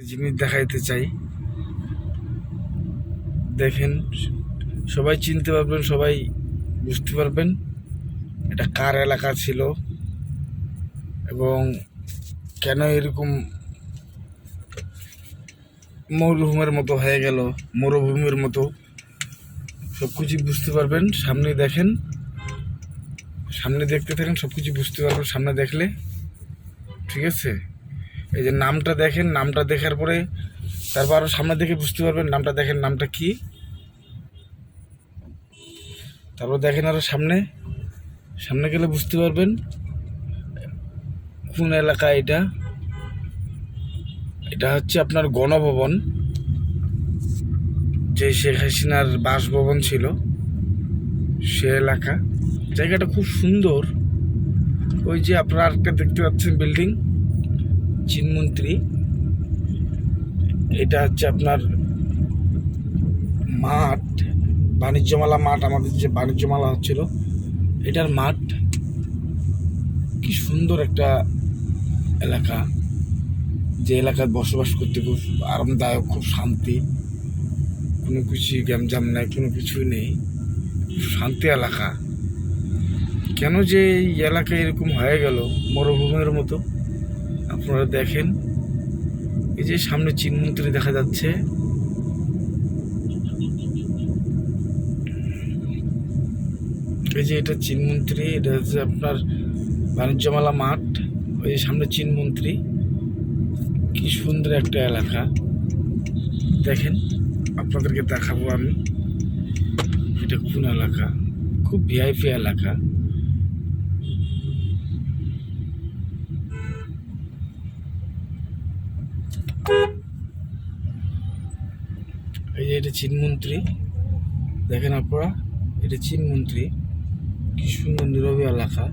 জিনিস দেখাইতে চাই। দেখেন, সবাই চিনতে পারবেন, সবাই বুঝতে পারবেন এটা কার এলাকা ছিল এবং কেন এরকম মরুভূমির মতো হয়ে গেল, মরুভূমির মতো সব কিছু বুঝতে পারবেন। সামনে দেখেন, সামনে দেখতে থাকেন, সব কিছু বুঝতে পারবেন সামনে দেখলে। ঠিক আছে, এই যে নামটা দেখেন, নামটা দেখার পরে তারপর আরও সামনে দেখে বুঝতে পারবেন নামটা দেখেন, নামটা কি। তারপর দেখেন আরও সামনে, সামনে গেলে বুঝতে পারবেন কোন এলাকা এটা। এটা হচ্ছে আপনার গণভবন, যে শেখ হাসিনার বাসভবন ছিল সে এলাকা। জায়গাটা খুব সুন্দর। ওই যে আপনারা আরেকটা দেখতে পাচ্ছেন বিল্ডিং, চিনমন্ত্রী। এটা হচ্ছে আপনার মাঠ, বাণিজ্যমেলা মাঠ, আমাদের যে বাণিজ্যমেলা হচ্ছিল এটার মাঠ। কি সুন্দর একটা এলাকা, যে এলাকায় বসবাস করতে খুব আরামদায়ক, খুব শান্তি, কোনো কিছু গ্যামজাম নেই, কোনো কিছুই নেই, শান্তি এলাকা। কেন যে এই এলাকায় এরকম হয়ে গেল মরুভূমির মতো, আপনারা দেখেন। এই যে সামনে চিনমন্ত্রী দেখা যাচ্ছে, এই যে এটা চিনমন্ত্রী, এটা হচ্ছে আপনার বাণিজ্যমেলা মাঠ। ওই যে সামনে চিনমন্ত্রী। কি সুন্দর একটা এলাকা, দেখেন আপনাদেরকে দেখাবো আমি এটা কোন এলাকা। খুব ভিআইপি এলাকা। এই যে এটা চিনমন্ত্রী, দেখেন আপনারা, এটা চিনমন্ত্রী। কি সুন্দর নীরবী এলাকা।